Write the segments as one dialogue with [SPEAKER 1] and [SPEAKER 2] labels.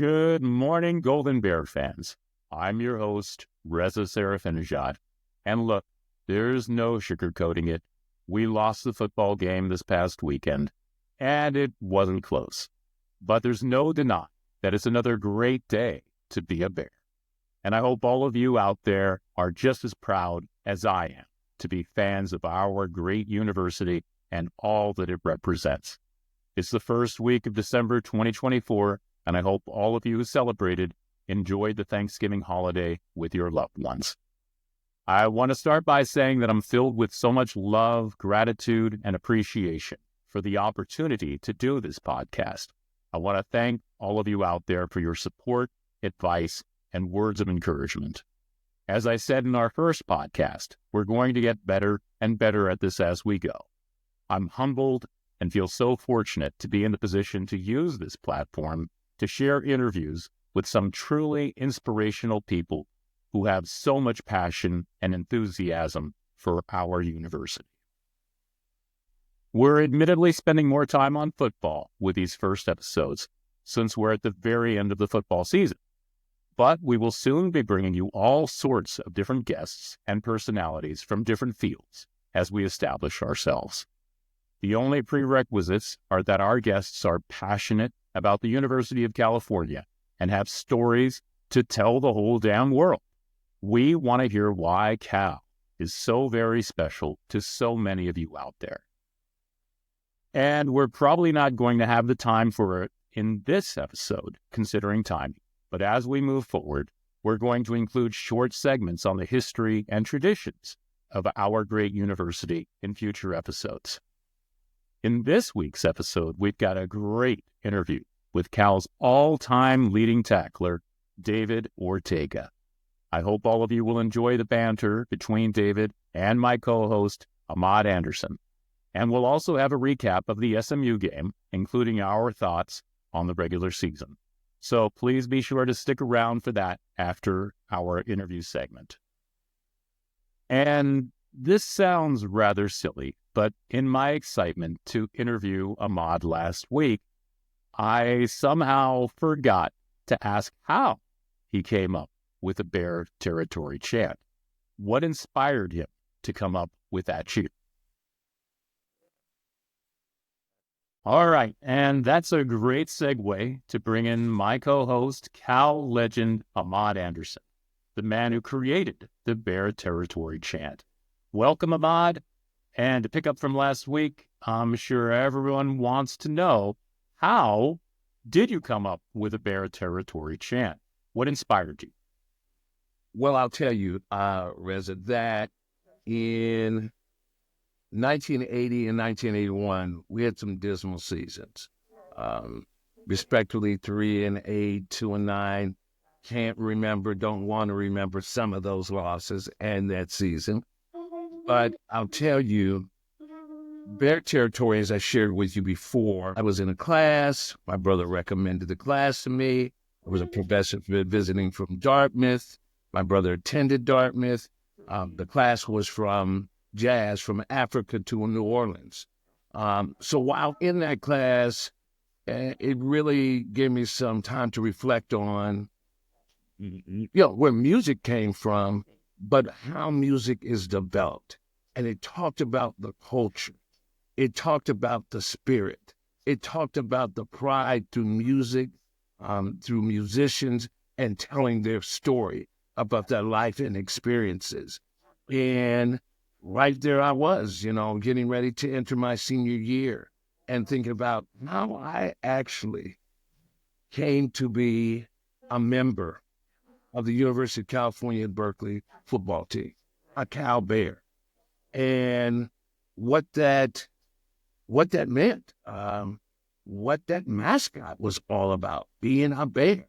[SPEAKER 1] Good morning, Golden Bear fans. I'm your host, Reza Serafinejad. And look, there's no sugarcoating it. We lost the football game this past weekend, and it wasn't close. But there's no denying that it's another great day to be a Bear. And I hope all of you out there are just as proud as I am to be fans of our great university and all that it represents. It's the first week of December 2024, and I hope all of you who celebrated enjoyed the Thanksgiving holiday with your loved ones. I want to start by saying that I'm filled with so much love, gratitude, and appreciation for the opportunity to do this podcast. I want to thank all of you out there for your support, advice, and words of encouragement. As I said in our first podcast, we're going to get better and better at this as we go. I'm humbled and feel so fortunate to be in the position to use this platform to share interviews with some truly inspirational people who have so much passion and enthusiasm for our university. We're admittedly spending more time on football with these first episodes, since we're at the very end of the football season. But we will soon be bringing you all sorts of different guests and personalities from different fields as we establish ourselves. The only prerequisites are that our guests are passionate about the University of California and have stories to tell the whole damn world. We want to hear why Cal is so very special to so many of you out there. And we're probably not going to have the time for it in this episode, considering timing. But as we move forward, we're going to include short segments on the history and traditions of our great university in future episodes. In this week's episode, we've got a great interview with Cal's all-time leading tackler, David Ortega. I hope all of you will enjoy the banter between David and my co-host, Ahmad Anderson. And we'll also have a recap of the SMU game, including our thoughts on the regular season. So please be sure to stick around for that after our interview segment. And this sounds rather silly, but in my excitement to interview Ahmad last week, I somehow forgot to ask how he came up with the Bear Territory chant. What inspired him to come up with that cheer? All right, and that's a great segue to bring in my co-host, Cal legend Ahmad Anderson, the man who created the Bear Territory chant. Welcome, Ahmad. And to pick up from last week, I'm sure everyone wants to know, how did you come up with a Bear Territory chant? What inspired you?
[SPEAKER 2] Well, I'll tell you, Reza, that in 1980 and 1981, we had some dismal seasons. Respectively, 3-8, 2-9. Can't remember, don't want to remember some of those losses and that season. But I'll tell you, Bear Territory, as I shared with you before, I was in a class. My brother recommended the class to me. I was a professor visiting from Dartmouth. My brother attended Dartmouth. The class was from jazz, from Africa to New Orleans. So while in that class, it really gave me some time to reflect on, where music came from, but how music is developed. And it talked about the culture. It talked about the spirit. It talked about the pride through music, through musicians, and telling their story about their life and experiences. And right there I was, getting ready to enter my senior year and thinking about how I actually came to be a member of the University of California at Berkeley football team, a Cal Bear, and what that meant, what that mascot was all about, being a bear.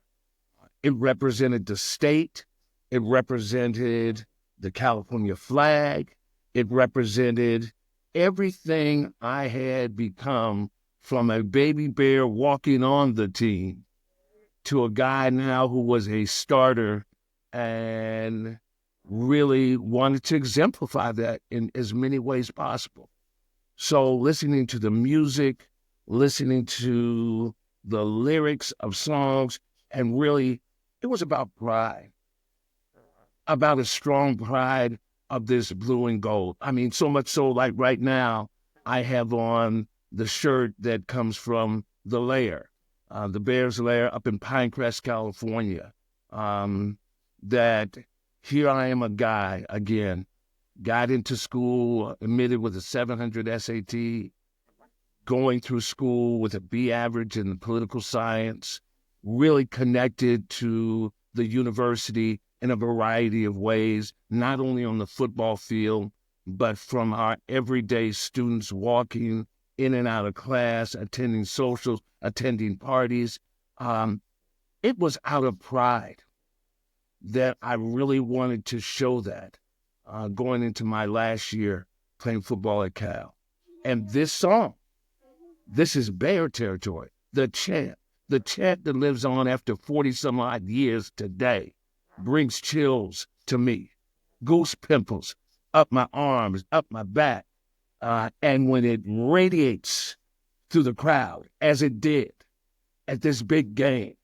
[SPEAKER 2] It represented the state. It represented the California flag. It represented everything I had become, from a baby bear walking on the team to a guy now who was a starter and really wanted to exemplify that in as many ways possible. So listening to the music, listening to the lyrics of songs, And really, it was about pride, about a strong pride of this blue and gold. I mean, so much so, like right now, I have on the shirt that comes from the Lair, the Bears Lair up in Pinecrest, California. That here I am, a guy, again, got into school, admitted with a 700 SAT, going through school with a B average in political science, really connected to the university in a variety of ways, not only on the football field, but from our everyday students walking in and out of class, attending socials, attending parties. It was out of pride that I really wanted to show that going into my last year playing football at Cal. And this song, this is Bear territory, the chant that lives on after 40 some odd years today, brings chills to me, goose pimples up my arms, up my back. And when it radiates through the crowd, as it did at this big game,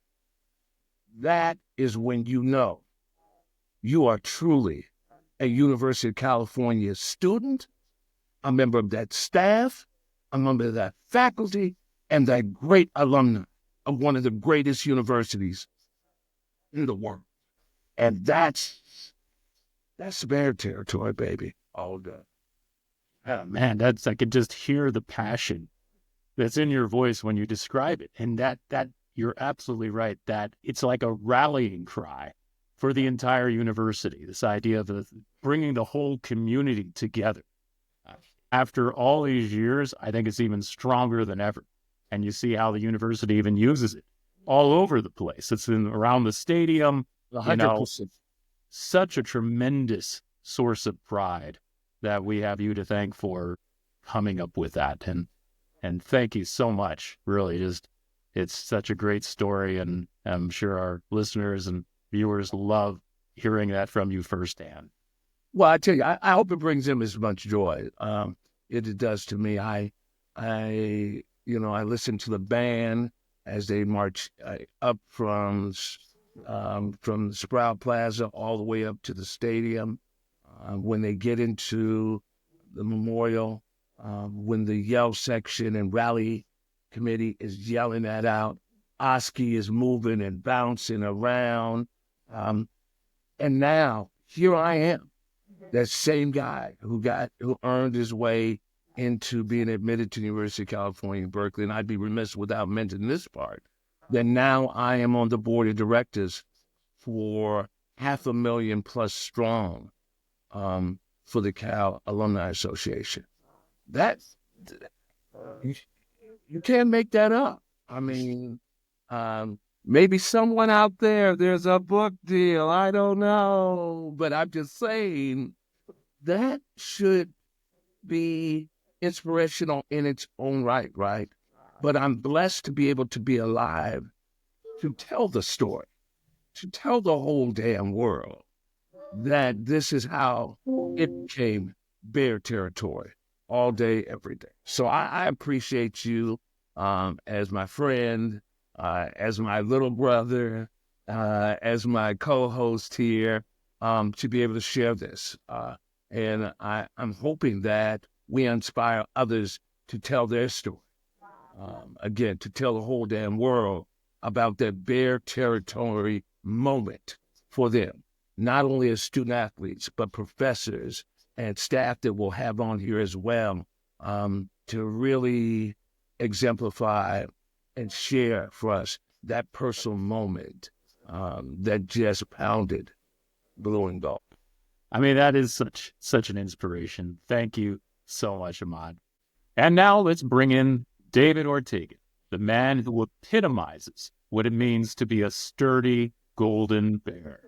[SPEAKER 2] that is when you know you are truly a University of California student, a member of that staff, a member of that faculty, and that great alumni of one of the greatest universities in the world. And that's Bear territory, baby, all day.
[SPEAKER 1] Oh, man, I could just hear the passion that's in your voice when you describe it. And that you're absolutely right, that it's like a rallying cry for the entire university, this idea of bringing the whole community together. After all these years, I think it's even stronger than ever. And you see how the university even uses it all over the place. It's around the stadium,
[SPEAKER 2] 100%.
[SPEAKER 1] Such a tremendous source of pride that we have you to thank for coming up with that. And thank you so much. Really, it's such a great story. And I'm sure our listeners and viewers love hearing that from you firsthand.
[SPEAKER 2] Well, I tell you, I hope it brings them as much joy. It does to me. I listen to the band as they march up from Sprout Plaza all the way up to the stadium. When they get into the memorial, when the yell section and rally committee is yelling that out, Oski is moving and bouncing around. And now here I am, that same guy who earned his way into being admitted to the University of California, Berkeley. And I'd be remiss without mentioning this part, that now I am on the board of directors for 500,000 plus strong for the Cal Alumni Association. You can't make that up. I mean, maybe someone out there's a book deal. I don't know. But I'm just saying that should be inspirational in its own right? But I'm blessed to be able to be alive to tell the story, to tell the whole damn world that this is how it became Bear territory all day, every day. So I appreciate you as my friend, as my little brother, as my co-host here, to be able to share this. And I'm hoping that we inspire others to tell their story. Again, to tell the whole damn world about that Bear territory moment for them, not only as student athletes, but professors and staff that we'll have on here as well, to really exemplify and share for us that personal moment that just pounded blue and gold.
[SPEAKER 1] I mean, that is such an inspiration. Thank you so much, Ahmad. And now let's bring in David Ortega, the man who epitomizes what it means to be a sturdy golden bear.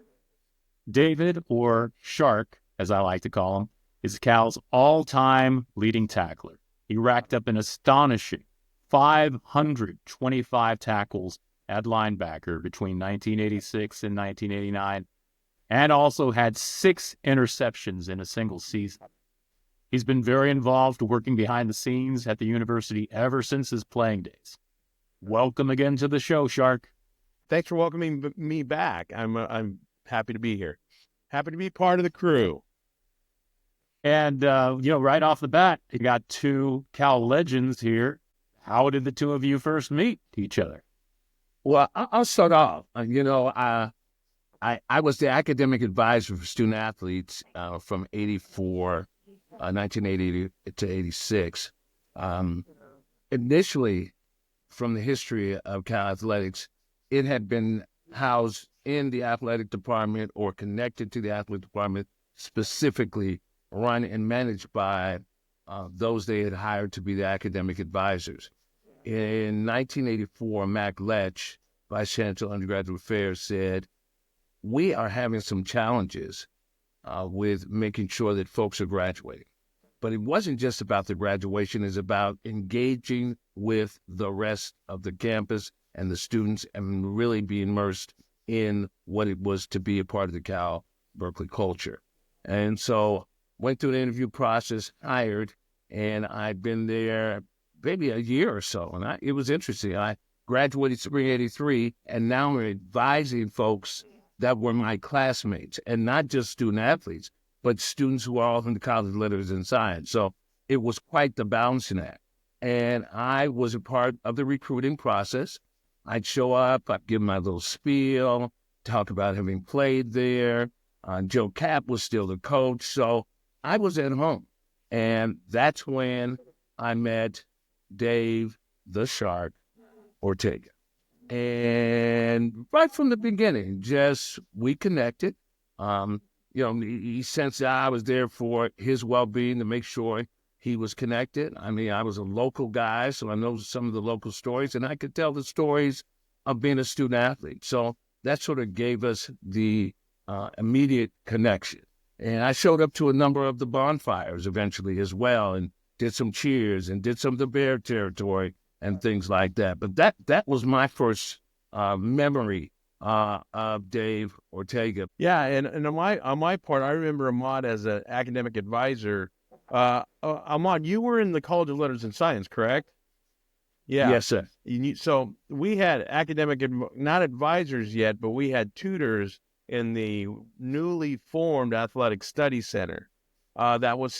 [SPEAKER 1] David, or Shark, as I like to call him, is Cal's all-time leading tackler. He racked up an astonishing 525 tackles at linebacker between 1986 and 1989, and also had 6 interceptions in a single season. He's been very involved working behind the scenes at the university ever since his playing days. Welcome again to the show, Shark.
[SPEAKER 3] Thanks for welcoming me back. I'm happy to be here. Happy to be part of the crew.
[SPEAKER 1] And, right off the bat, you got two Cal legends here. How did the two of you first meet each other?
[SPEAKER 2] Well, I'll start off. I was the academic advisor for student athletes from 1980 to 86. Initially, from the history of Cal Athletics, it had been housed in the athletic department or connected to the athletic department, specifically run and managed by those they had hired to be the academic advisors. In 1984, Mac Lech, Vice Chancellor Undergraduate Affairs, said, we are having some challenges with making sure that folks are graduating. But it wasn't just about the graduation, it's about engaging with the rest of the campus and the students and really be immersed in what it was to be a part of the Cal Berkeley culture. And so went through the interview process, hired, and I'd been there maybe a year or so. And it was interesting. I graduated spring 83, and now I'm advising folks that were my classmates, and not just student athletes, but students who are all in the College of Letters and Science. So it was quite the balancing act. And I was a part of the recruiting process. I'd show up, I'd give my little spiel, talk about having played there. Joe Cap was still the coach, so I was at home. And that's when I met Dave the Shark Ortega. And right from the beginning, we connected. He sensed that I was there for his well-being to make sure he was connected. I mean, I was a local guy, so I know some of the local stories, and I could tell the stories of being a student athlete. So that sort of gave us the immediate connection. And I showed up to a number of the bonfires eventually as well, and did some cheers and did some of the Bear territory and things like that. But that was my first memory of Dave Ortega.
[SPEAKER 3] Yeah, and on my part, I remember Ahmad as an academic advisor. Ahmad, you were in the College of Letters and Science, correct? Yeah.
[SPEAKER 2] Yes, sir.
[SPEAKER 3] So we had not advisors yet, but we had tutors in the newly formed Athletic Study Center. That was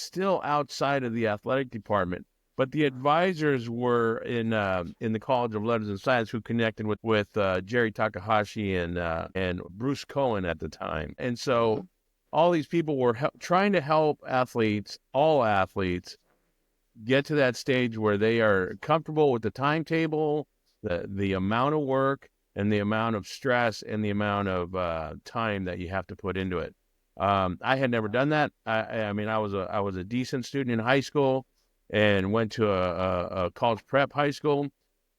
[SPEAKER 3] still outside of the athletic department. But the advisors were in the College of Letters and Science, who connected with Jerry Takahashi and Bruce Cohen at the time. And so all these people were trying to help all athletes, get to that stage where they are comfortable with the timetable, the amount of work, and the amount of stress and the amount of time that you have to put into it. I had never done that. I was a decent student in high school and went to a college prep high school,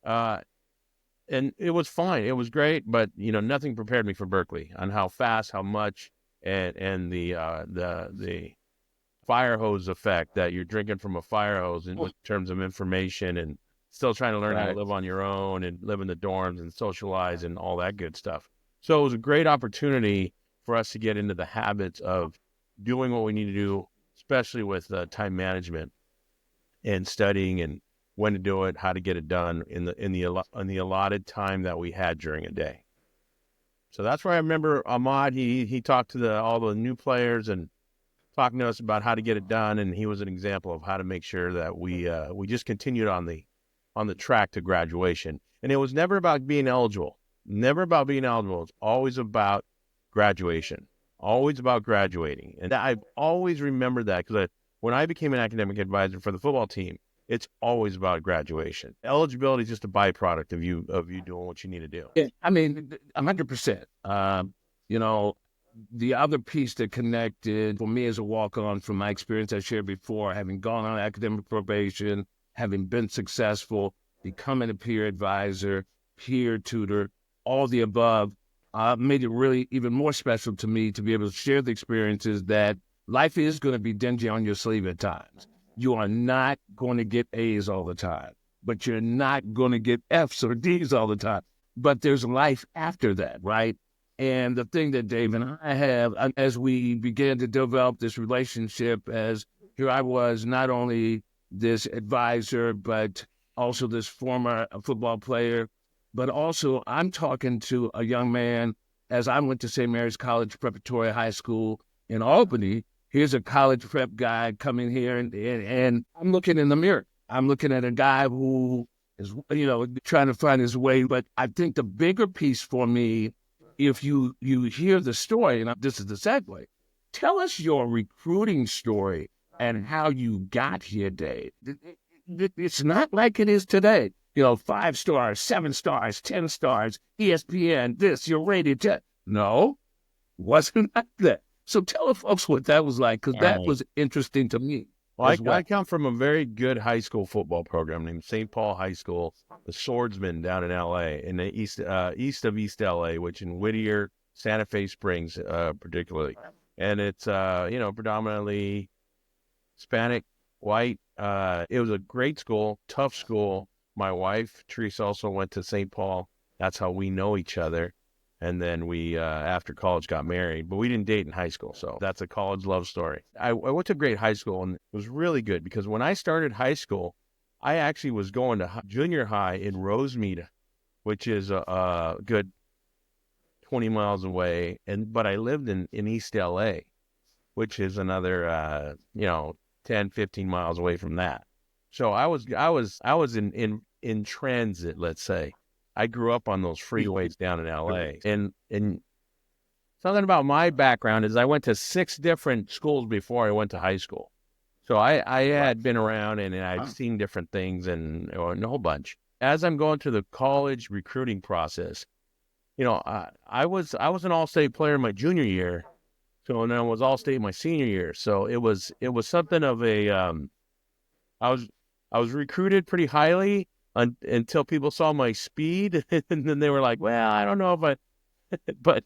[SPEAKER 3] and it was fine. It was great, but nothing prepared me for Berkeley on how fast, how much, and the fire hose effect that you're drinking from a fire hose in terms of information, and still trying to learn how to live on your own and live in the dorms and socialize and all that good stuff. So it was a great opportunity for us to get into the habits of doing what we need to do, especially with time management and studying and when to do it, how to get it done in the allotted time that we had during a day. So that's where I remember Ahmad. He talked to all the new players and talking to us about how to get it done, and he was an example of how to make sure that we just continued on the track to graduation. And it was never about being eligible. Never about being eligible. It's always about graduation. Always about graduating. And I've always remembered that, because when I became an academic advisor for the football team, it's always about graduation. Eligibility is just a byproduct of you doing what you need to do.
[SPEAKER 2] Yeah, I mean, 100%. The other piece that connected for me as a walk-on, from my experience I shared before, having gone on academic probation, having been successful, becoming a peer advisor, peer tutor, all the above, made it really even more special to me to be able to share the experiences that life is going to be dingy on your sleeve at times. You are not going to get A's all the time, but you're not going to get F's or D's all the time. But there's life after that, right? And the thing that Dave and I have, as we began to develop this relationship, as here I was, not only this advisor, but also this former football player but also I'm talking to a young man as I went to St. Mary's College Preparatory High School in Albany. Here's a college prep guy coming here, and I'm looking in the mirror. I'm looking at a guy who is, trying to find his way. But I think the bigger piece for me, if you hear the story, and this is the segue, tell us your recruiting story and how you got here, Dave. It's not like it is today. 5 stars, 7 stars, 10 stars, ESPN, this, you're rated 10. No, wasn't like that. So tell the folks what that was like, because that was interesting to me.
[SPEAKER 3] Well, I come from a very good high school football program named St. Paul High School, the Swordsman down in L.A., in the east of East L.A., which in Whittier, Santa Fe Springs, particularly. And it's, predominantly Hispanic, white. It was a great school, tough school. My wife, Teresa, also went to St. Paul. That's how we know each other. And then we, after college, got married. But we didn't date in high school, so that's a college love story. I went to a great high school, and it was really good because when I started high school, I actually was going to junior high in Rosemead, which is a good 20 miles away. But I lived in East L.A., which is another, 10, 15 miles away from that. So I was in transit, let's say. I grew up on those freeways down in L.A. And something about my background is I went to 6 different schools before I went to high school. So I had been around and I'd seen different things and a whole bunch. As I'm going through the college recruiting process, I was an all-state player my junior year. So and then I was all-state my senior year. So it was something of a I was recruited pretty highly until people saw my speed, and then they were like, "Well, I don't know if I," but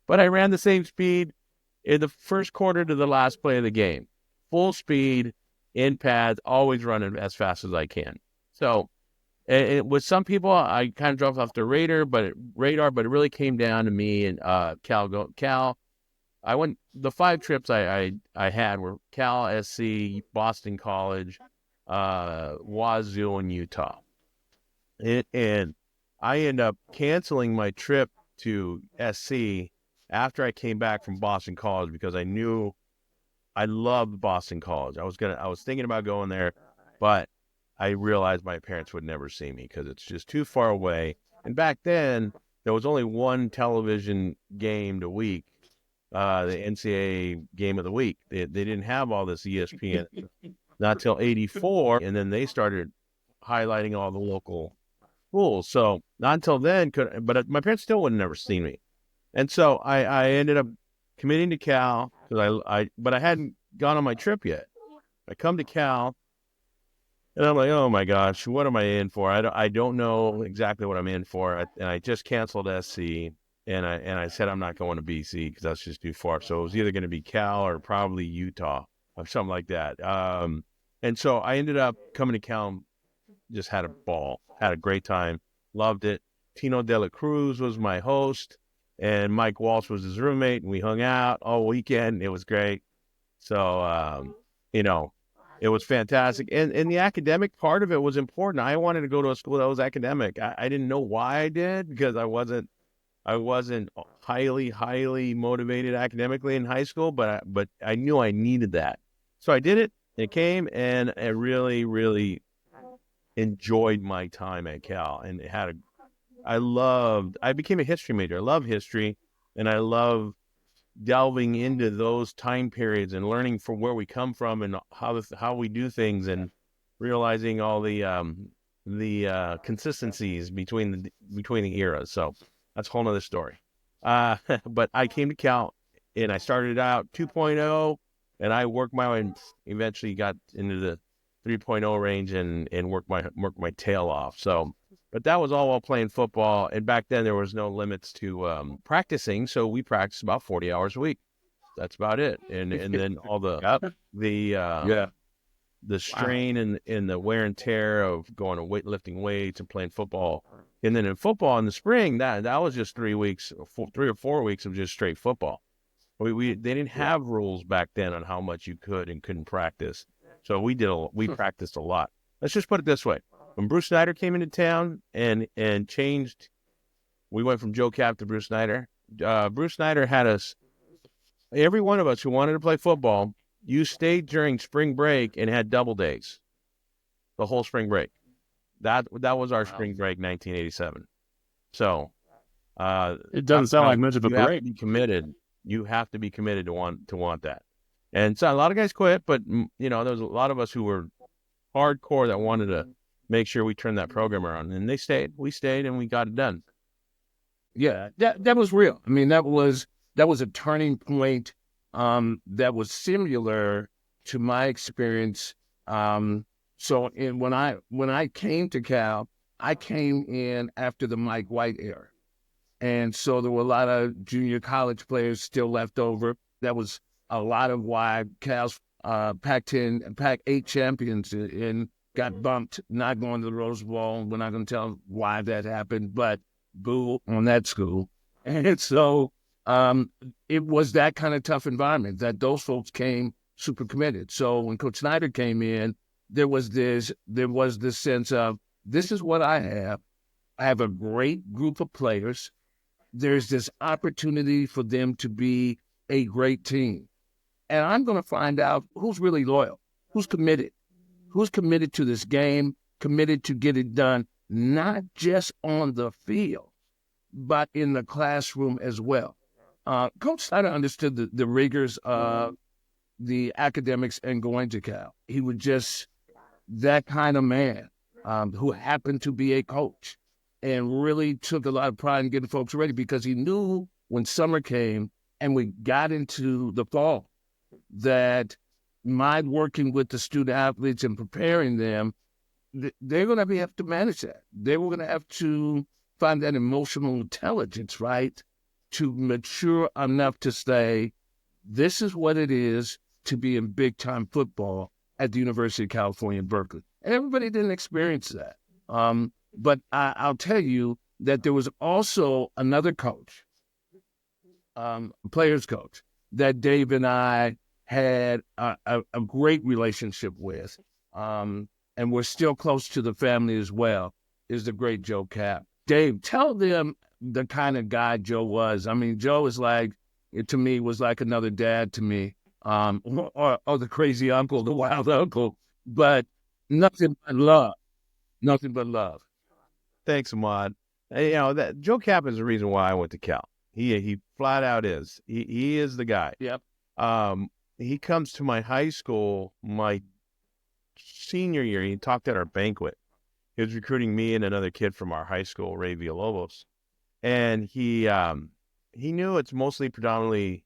[SPEAKER 3] I ran the same speed in the first quarter to the last play of the game, full speed, in pads, always running as fast as I can. So, with some people, I kind of dropped off the radar, but it really came down to me and Cal. I went the 5 trips I had were Cal, SC, Boston College, Wazoo, and Utah. And I ended up canceling my trip to SC after I came back from Boston College because I knew I loved Boston College. I was thinking about going there, but I realized my parents would never see me because it's just too far away. And back then, there was only one television game a week, the NCAA game of the week. They didn't have all this ESPN not till '84, and then they started highlighting all the local schools. So not until then but my parents still would have never seen me. And so I ended up committing to Cal but I hadn't gone on my trip yet. I come to Cal and I'm like, oh my gosh, what am I in for? I don't know exactly what I'm in for. And I just canceled SC and I said, I'm not going to BC because that's just too far. So it was either going to be Cal or probably Utah or something like that. And so I ended up coming to Cal, just had a ball, had a great time, loved it. Tino De La Cruz was my host, and Mike Walsh was his roommate, and we hung out all weekend. It was great. So, it was fantastic. And the academic part of it was important. I wanted to go to a school that was academic. I didn't know why I did because I wasn't highly motivated academically in high school, but I knew I needed that. So I did it. It came, and I really, really enjoyed my time at Cal, and I became a history major. I love history, and I love delving into those time periods and learning from where we come from and how we do things, and realizing all the consistencies between the eras. So that's a whole nother story. But I came to Cal, and I started out 2.0, and I worked my way and eventually got into the 3.0 range and worked my tail off. So, but that was all while playing football. And back then there was no limits to practicing, so we practiced about 40 hours a week. That's about it. And then all the strain and the wear and tear of going to lifting weights and playing football. And then in football in the spring, that was just 3 weeks, 3 or 4 weeks of just straight football. They didn't have rules back then on how much you could and couldn't practice. So we practiced a lot. Let's just put it this way. When Bruce Snyder came into town and changed We went from Joe Cap to Bruce Snyder. Bruce Snyder had us, every one of us who wanted to play football, you stayed during spring break and had double days, the whole spring break. That was our spring break, 1987. So
[SPEAKER 1] It doesn't sound like much of a
[SPEAKER 3] you have
[SPEAKER 1] break.
[SPEAKER 3] to be committed. You have to be committed to want that. And so a lot of guys quit, but there was a lot of us who were hardcore that wanted to make sure we turned that program around, and they stayed. We stayed, and we got it done.
[SPEAKER 2] Yeah, that was real. I mean, that was a turning point that was similar to my experience. When I came to Cal, I came in after the Mike White era. And so there were a lot of junior college players still left over. That was a lot of why Cal's Pac-10 and Pac-8 champions and got bumped, not going to the Rose Bowl. We're not going to tell why that happened, but boo on that school. And so it was that kind of tough environment that those folks came super committed. So when Coach Snyder came in, there was this sense of, this is what I have. I have a great group of players. There's this opportunity for them to be a great team. And I'm going to find out who's really loyal, who's committed to this game, committed to get it done, not just on the field, but in the classroom as well. Coach Snyder understood the rigors of the academics and going to Cal. He was just that kind of man who happened to be a coach and really took a lot of pride in getting folks ready, because he knew when summer came and we got into the fall that my working with the student athletes and preparing them, they're going to have to manage that. They were going to have to find that emotional intelligence, right, to mature enough to say, this is what it is to be in big-time football at the University of California, Berkeley. And everybody didn't experience that. But I'll tell you that there was also another coach, players coach, that Dave and I had a great relationship with, and we're still close to the family as well, is the great Joe Cap. Dave, tell them the kind of guy Joe was. I mean, Joe was like another dad to me, or the crazy uncle, the wild uncle, but nothing but love.
[SPEAKER 3] Thanks, Ahmad. That Joe Cap is the reason why I went to Cal. He flat out is. He is the guy.
[SPEAKER 2] Yep.
[SPEAKER 3] He comes to my high school my senior year. He talked at our banquet. He was recruiting me and another kid from our high school, Ray Villalobos. And he knew it's mostly predominantly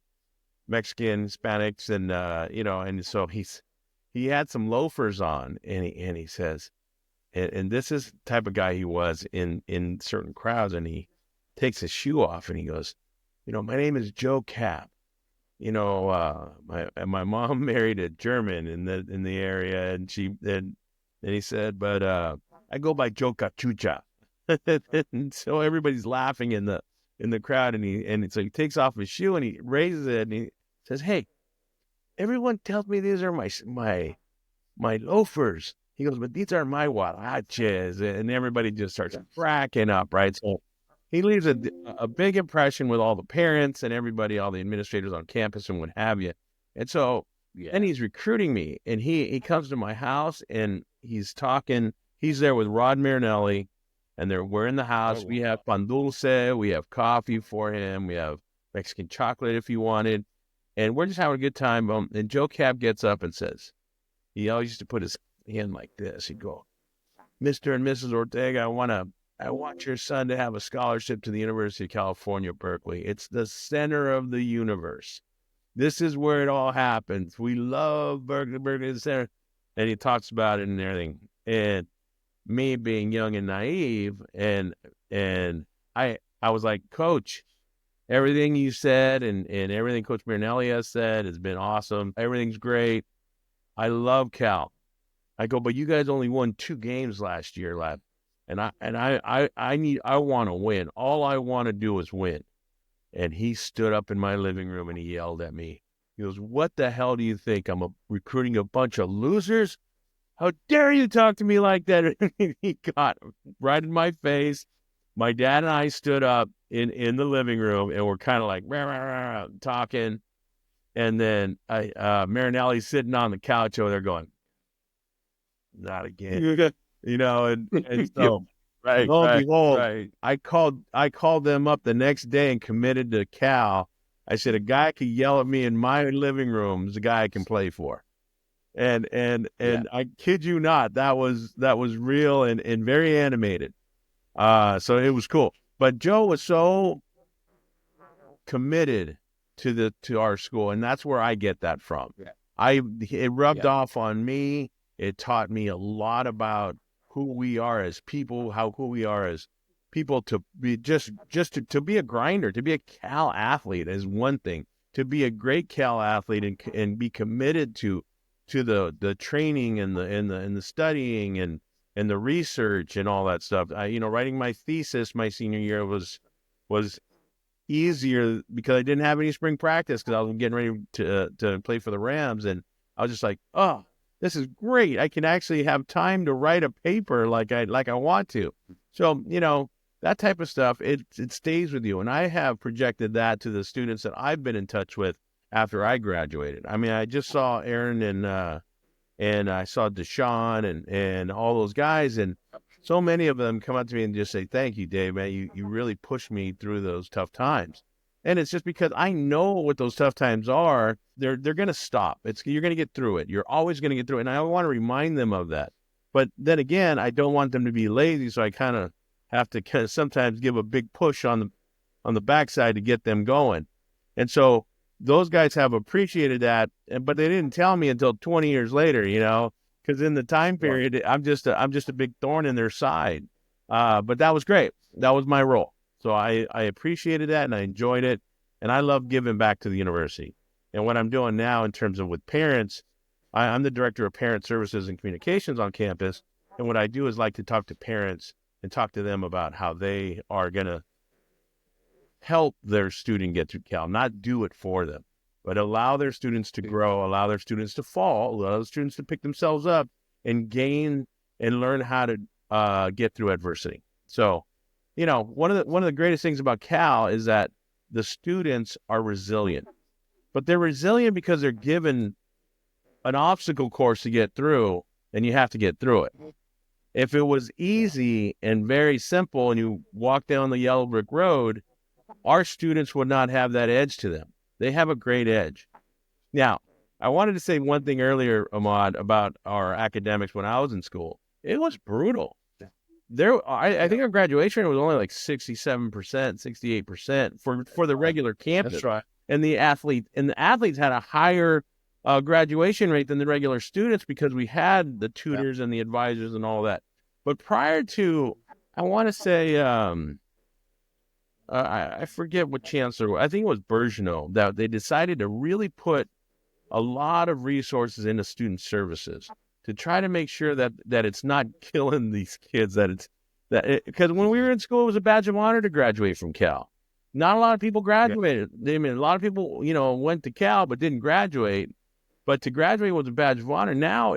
[SPEAKER 3] Mexican, Hispanics, and and so he had some loafers on, and he says, and this is the type of guy he was in certain crowds, and he takes his shoe off and he goes, my name is Joe Cap. My mom married a German in the area, and he said, but I go by Joe Cachucha. And so everybody's laughing in the crowd, and so he takes off his shoe and he raises it and he says, "Hey, everyone tells me these are my loafers." He goes, "But these are my huaraches," and everybody just starts cracking up, right? So he leaves a big impression with all the parents and everybody, all the administrators on campus and what have you. And so then he's recruiting me, and he comes to my house and he's talking. He's there with Rod Marinelli, and we're in the house. We have pan dulce, we have coffee for him, we have Mexican chocolate if he wanted, and we're just having a good time. And Joe Cap gets up and says, he always used to put his hand like this. He'd go, "Mr. and Mrs. Ortega, I want your son to have a scholarship to the University of California, Berkeley. It's the center of the universe. This is where it all happens. We love Berkeley. Berkeley is the center." And he talks about it and everything. And me being young and naive, and I was like, "Coach, everything you said and everything Coach Marinelli has said has been awesome. Everything's great. I love Cal." I go, "But you guys only won 2 games last year, lad. And I want to win. All I want to do is win." And he stood up in my living room and he yelled at me. He goes, "What the hell do you think? I'm recruiting a bunch of losers? How dare you talk to me like that?" He got right in my face. My dad and I stood up in the living room, and we're kind of like rah, rah, rah, talking. And then Marinelli's sitting on the couch over there going, not again. And so
[SPEAKER 2] Right,
[SPEAKER 3] lo and
[SPEAKER 2] right,
[SPEAKER 3] behold,
[SPEAKER 2] right.
[SPEAKER 3] I called them up the next day and committed to Cal. I said, a guy could yell at me in my living room is a guy I can play for. And I kid you not, that was real and very animated. So it was cool. But Joe was so committed to our school, and that's where I get that from.
[SPEAKER 2] Yeah.
[SPEAKER 3] It rubbed off on me. It taught me a lot about who we are as people, who we are as people, to be to be a grinder, to be a Cal athlete is one thing. To be a great Cal athlete and be committed to the training and the studying and the research and all that stuff. Writing my thesis my senior year was easier because I didn't have any spring practice because I was getting ready to play for the Rams, and I was just like, oh, this is great. I can actually have time to write a paper like I want to. So, that type of stuff, it stays with you. And I have projected that to the students that I've been in touch with after I graduated. I mean, I just saw Aaron and I saw Deshaun and all those guys, and so many of them come up to me and just say, thank you, Dave, man. You really pushed me through those tough times. And it's just because I know what those tough times are. They're going to stop. You're going to get through it. You're always going to get through it. And I want to remind them of that. But then again, I don't want them to be lazy, so I kind of have to sometimes give a big push on the backside to get them going. And so those guys have appreciated that, but they didn't tell me until 20 years later, because in the time period, I'm just a big thorn in their side. But that was great. That was my role. So I appreciated that and I enjoyed it. And I love giving back to the university. And what I'm doing now in terms of with parents, I'm the director of parent services and communications on campus. And what I do is like to talk to parents and talk to them about how they are going to help their student get through Cal, not do it for them, but allow their students to grow, allow their students to fall, allow the students to pick themselves up and gain and learn how to get through adversity. So, one of the greatest things about Cal is that the students are resilient, but they're resilient because they're given an obstacle course to get through, and you have to get through it. If it was easy and very simple and you walk down the yellow brick road, our students would not have that edge to them. They have a great edge. Now, I wanted to say one thing earlier, Ahmad, about our academics when I was in school. It was brutal. I think our graduation rate was only like 67%, 68% for the regular campus.
[SPEAKER 2] That's right.
[SPEAKER 3] And the athletes had a higher graduation rate than the regular students because we had the tutors and the advisors and all that. But prior to, I want to say, I forget what chancellor, I think it was Bergeneau, that they decided to really put a lot of resources into student services to try to make sure that it's not killing these kids, because when we were in school, it was a badge of honor to graduate from Cal. Not a lot of people graduated. A lot of people, went to Cal but didn't graduate. But to graduate was a badge of honor. Now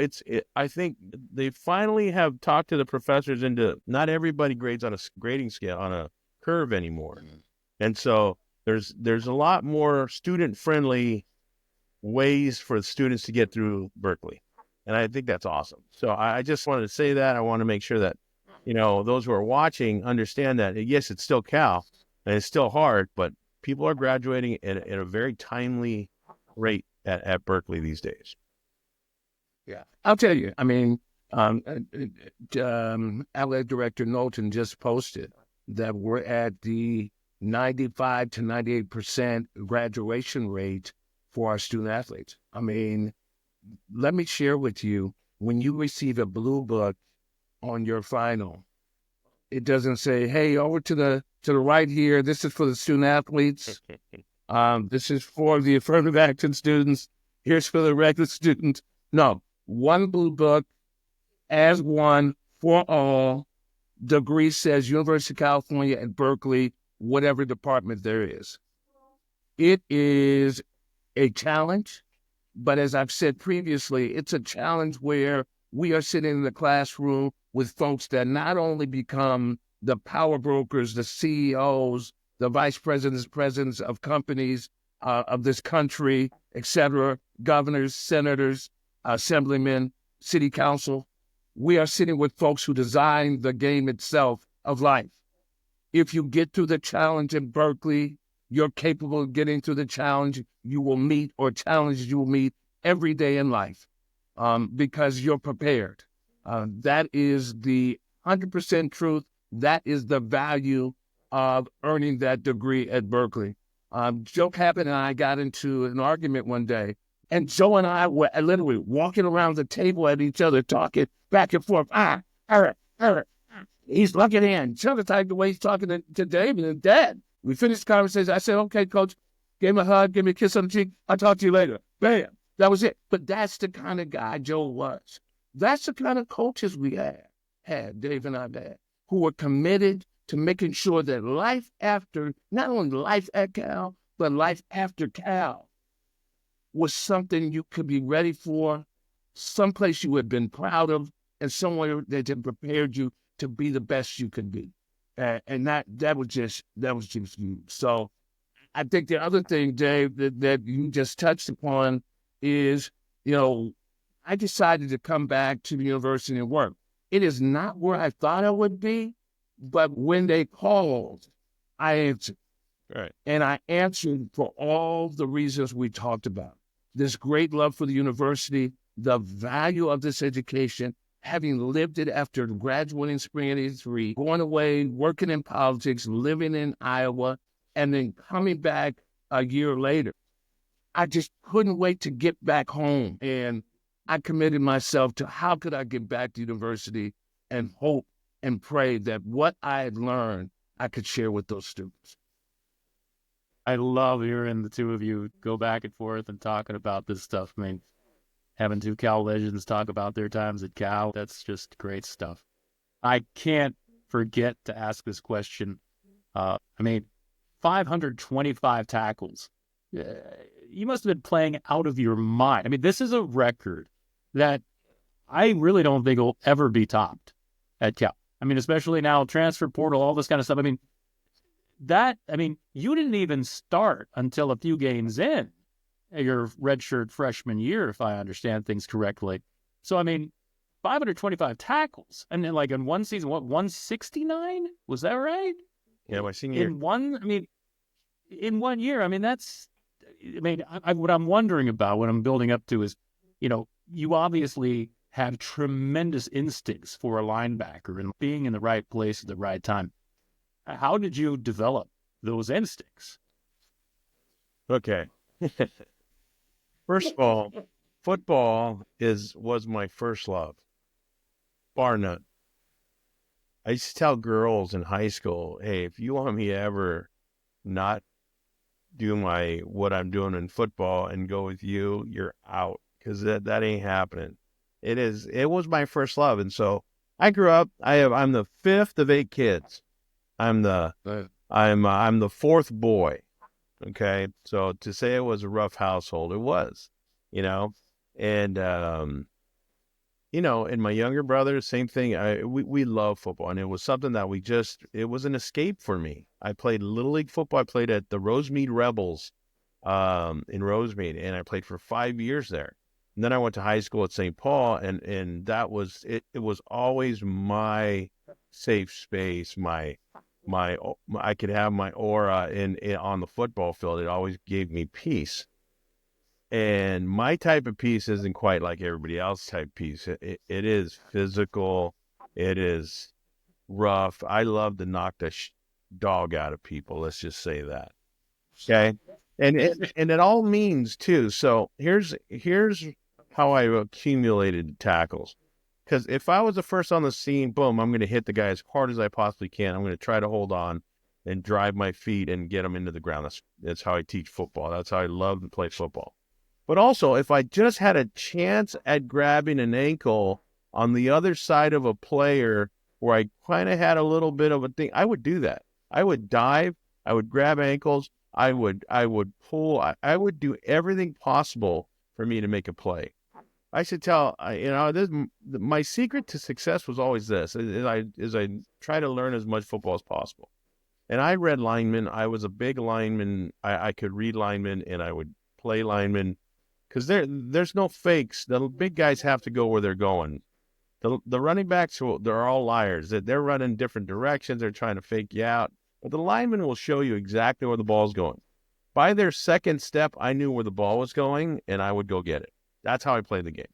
[SPEAKER 3] I think they finally have talked to the professors into not everybody grades on a grading scale, on a curve anymore. And so there's a lot more student-friendly ways for students to get through Berkeley. And I think that's awesome. So I just wanted to say that. I want to make sure that, those who are watching understand that, yes, it's still Cal and it's still hard, but people are graduating at a very timely rate at Berkeley these days.
[SPEAKER 2] Yeah. I'll tell you, Athletic Director Knowlton just posted that we're at the 95 to 98% graduation rate for our student athletes. Let me share with you, when you receive a blue book on your final, it doesn't say, hey, over to the right here, this is for the student athletes. This is for the affirmative action students. Here's for the regular students. No, one blue book as one for all. Degree says University of California at Berkeley, whatever department there is. It is a challenge, but as I've said previously, it's a challenge where we are sitting in the classroom with folks that not only become the power brokers, the CEOs the vice presidents, presidents of companies of this country, etc., governors, senators, assemblymen, city council. We are sitting with folks who design the game itself of life. If you get through the challenge in Berkeley, you're capable of getting through the challenge you will meet or challenges you will meet every day in life because you're prepared. That is the 100% truth. That is the value of earning that degree at Berkeley. Joe Captain and I got into an argument one day, and Joe and I were literally walking around the table at each other, talking back and forth. He's looking in. Just like the way he's talking to David and Dad. We finished the conversation. I said, okay, coach, gave him a hug, give me a kiss on the cheek. I'll talk to you later. Bam. That was it. But that's the kind of guy Joe was. That's the kind of coaches we had, Dave and I had, who were committed to making sure that life after, not only life at Cal, but life after Cal was something you could be ready for, someplace you had been proud of, and somewhere that had prepared you to be the best you could be. And that was just huge. So I think the other thing, Dave, that you just touched upon is, I decided to come back to the university and work. It is not where I thought I would be, but when they called, I answered.
[SPEAKER 3] Right.
[SPEAKER 2] And I answered for all the reasons we talked about. This great love for the university, the value of this education, having lived it after graduating spring of '83, going away, working in politics, living in Iowa, and then coming back a year later. I just couldn't wait to get back home. And I committed myself to how could I get back to university and hope and pray that what I had learned, I could share with those students.
[SPEAKER 1] I love hearing the two of you go back and forth and talking about this stuff. I mean, having two Cal legends talk about their times at Cal, that's just great stuff. I can't forget to ask this question. 525 tackles. You must have been playing out of your mind. I mean, this is a record that I really don't think will ever be topped at Cal. I mean, especially now, transfer portal, all this kind of stuff. I mean, you didn't even start until a few games in your redshirt freshman year, if I understand things correctly. So, 525 tackles. And then, in one season, 169? Was that right?
[SPEAKER 3] Yeah, my senior year.
[SPEAKER 1] In 1 year, what I'm wondering about, what I'm building up to is, you obviously have tremendous instincts for a linebacker and being in the right place at the right time. How did you develop those instincts?
[SPEAKER 3] Okay. First of all, football was my first love, bar none. I used to tell girls in high school, hey, if you want me to ever not do what I'm doing in football and go with you, you're out, because that ain't happening. It was my first love, and so I grew up. I'm the fifth of 8 kids. I'm the fourth boy. Okay, so to say it was a rough household, it was, and and my younger brother, same thing. We love football, and it was something that it was an escape for me. I played Little League football. I played at the Rosemead Rebels in Rosemead, and I played for 5 years there. And then I went to high school at St. Paul, and that was it. It was always my safe space, I could have my aura on the football field. It always gave me peace. And my type of peace isn't quite like everybody else's type of peace. It is physical. It is rough. I love to knock the dog out of people. Let's just say that. Okay. And it all means too. So here's how I accumulated tackles. Because if I was the first on the scene, boom, I'm going to hit the guy as hard as I possibly can. I'm going to try to hold on and drive my feet and get them into the ground. That's how I teach football. That's how I love to play football. But also, if I just had a chance at grabbing an ankle on the other side of a player where I kind of had a little bit of a thing, I would do that. I would dive. I would grab ankles. I would pull. I would do everything possible for me to make a play. I should tell, my secret to success was always this, is I try to learn as much football as possible. And I read linemen. I was a big lineman. I could read linemen, and I would play linemen because there's no fakes. The big guys have to go where they're going. The running backs, they're all liars. They're running different directions. They're trying to fake you out. But the linemen will show you exactly where the ball's going. By their second step, I knew where the ball was going, and I would go get it. That's how I played the game.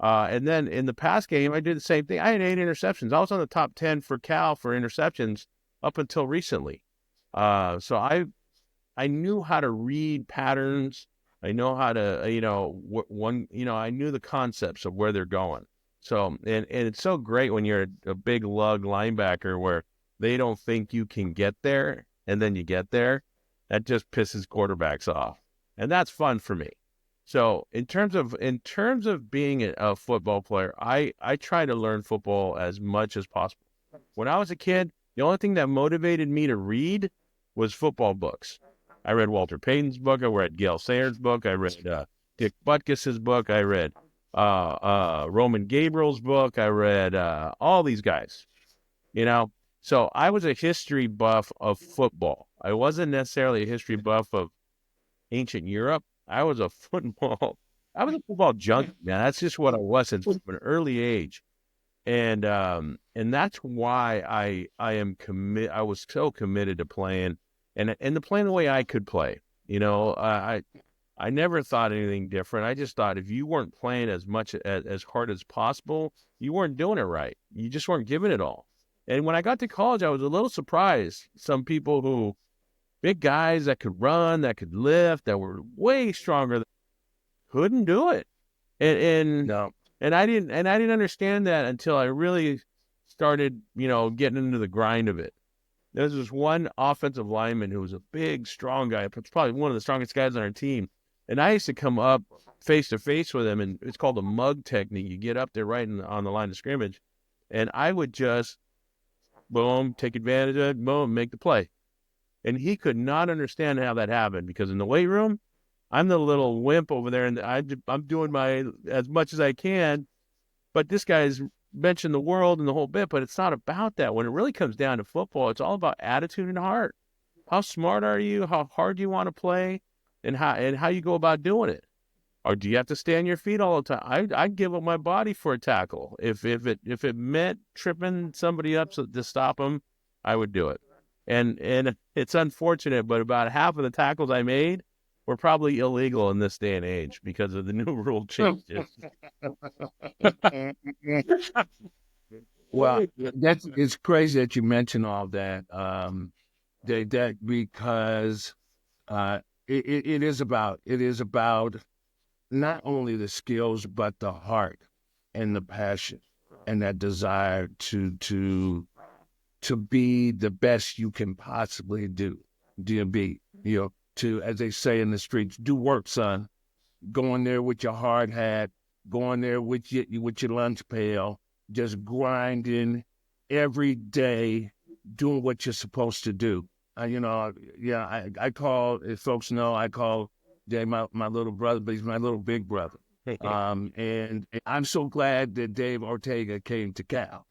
[SPEAKER 3] And then in the pass game, I did the same thing. I had 8 interceptions. I was on the top 10 for Cal for interceptions up until recently. So I knew how to read patterns. I know how to, I knew the concepts of where they're going. So, and it's so great when you're a big lug linebacker where they don't think you can get there, and then you get there. That just pisses quarterbacks off. And that's fun for me. So in terms of being a football player, I try to learn football as much as possible. When I was a kid, the only thing that motivated me to read was football books. I read Walter Payton's book. I read Gale Sayers' book. I read Dick Butkus's book. I read Roman Gabriel's book. I read all these guys, So I was a history buff of football. I wasn't necessarily a history buff of ancient Europe. I was a football junkie, man. That's just what I was since an early age. And that's why I am commit. I was so committed to playing and to playing the way I could play. I never thought anything different. I just thought if you weren't playing as much as hard as possible, you weren't doing it right. You just weren't giving it all. And when I got to college, I was a little surprised. Some people big guys that could run, that could lift, that were way stronger, couldn't do it. And I didn't understand that until I really started, getting into the grind of it. There was this one offensive lineman who was a big, strong guy, probably one of the strongest guys on our team. And I used to come up face to face with him, and it's called a mug technique. You get up there right on the line of scrimmage, and I would just, boom, take advantage of it, boom, make the play. And he could not understand how that happened because in the weight room, I'm the little wimp over there, and I'm doing as much as I can. But this guy's benching the world and the whole bit, but it's not about that. When it really comes down to football, it's all about attitude and heart. How smart are you? How hard do you want to play? And how you go about doing it? Or do you have to stay on your feet all the time? I'd give up my body for a tackle. If it meant tripping somebody up to stop them, I would do it. And it's unfortunate, but about half of the tackles I made were probably illegal in this day and age because of the new rule changes.
[SPEAKER 2] Well, it's crazy that you mention all that. Because it is about not only the skills but the heart and the passion and that desire to be the best you can possibly do. To, as they say in the streets, do work, son. Go in there with your hard hat, go in there with your lunch pail, just grinding every day, doing what you're supposed to do. I call, if folks know, I call Dave my little brother, but he's my little big brother. And I'm so glad that Dave Ortega came to Cal.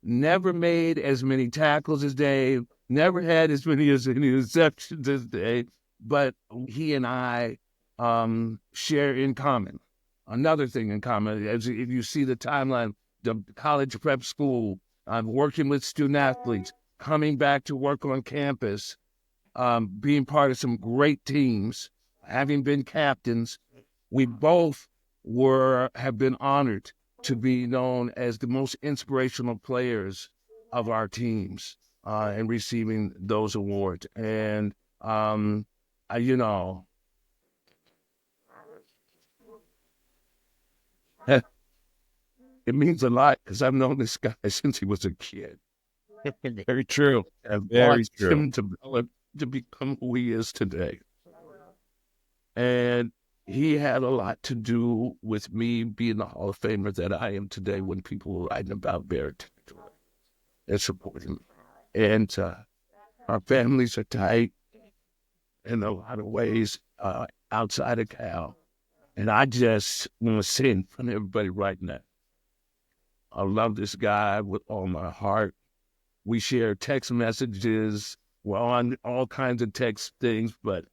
[SPEAKER 2] Never made as many tackles as Dave, never had as many interceptions as Dave, but he and I share in common. Another thing in common, as if you see the timeline, the college prep school, working with student athletes, coming back to work on campus, being part of some great teams, having been captains, we both have been honored to be known as the most inspirational players of our teams and receiving those awards. And, it means a lot because I've known this guy since he was a kid.
[SPEAKER 3] Very true.
[SPEAKER 2] Very true. Him to become who he is today. And he had a lot to do with me being the Hall of Famer that I am today when people were writing about Barrett and supporting me. And our families are tight in a lot of ways outside of Cal. And I just want to say in front of everybody right now, I love this guy with all my heart. We share text messages. We're on all kinds of text things, but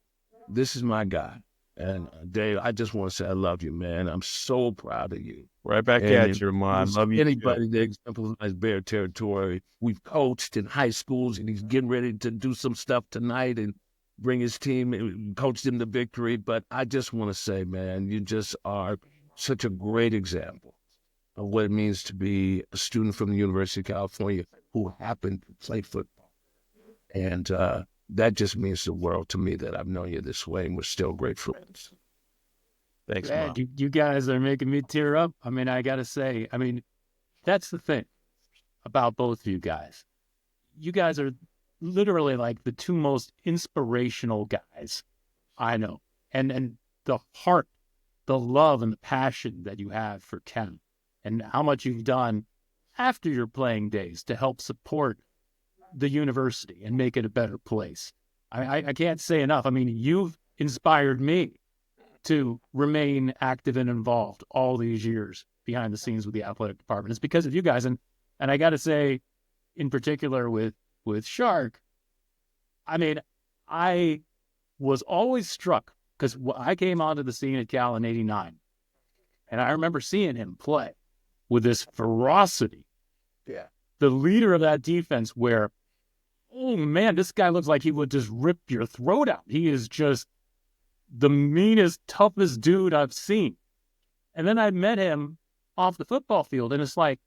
[SPEAKER 2] this is my guy. And Dave, I just want to say I love you, man. I'm so proud of you.
[SPEAKER 3] Right back
[SPEAKER 2] And
[SPEAKER 3] at you, Ramon. Love you.
[SPEAKER 2] Anybody that exemplifies Bear territory, we've coached in high schools, and he's getting ready to do some stuff tonight and bring his team and coach them to victory. But I just want to say, man, you just are such a great example of what it means to be a student from the University of California who happened to play football. And that just means the world to me that I've known you this way, and we're still great friends.
[SPEAKER 3] Thanks,
[SPEAKER 1] Man,
[SPEAKER 3] Mom.
[SPEAKER 1] you guys are making me tear up. I mean, I got to say, that's the thing about both of you guys. You guys are literally like the two most inspirational guys I know. And the heart, the love and the passion that you have for Ken and how much you've done after your playing days to help support the university and make it a better place. I can't say enough. I mean, you've inspired me to remain active and involved all these years behind the scenes with the athletic department. It's because of you guys. And I got to say, in particular with Shark, I mean, I was always struck because I came onto the scene at Cal in '89, and I remember seeing him play with this ferocity.
[SPEAKER 2] Yeah.
[SPEAKER 1] The leader of that defense where, oh man, this guy looks like he would just rip your throat out. He is just the meanest, toughest dude I've seen. And then I met him off the football field, and it's like,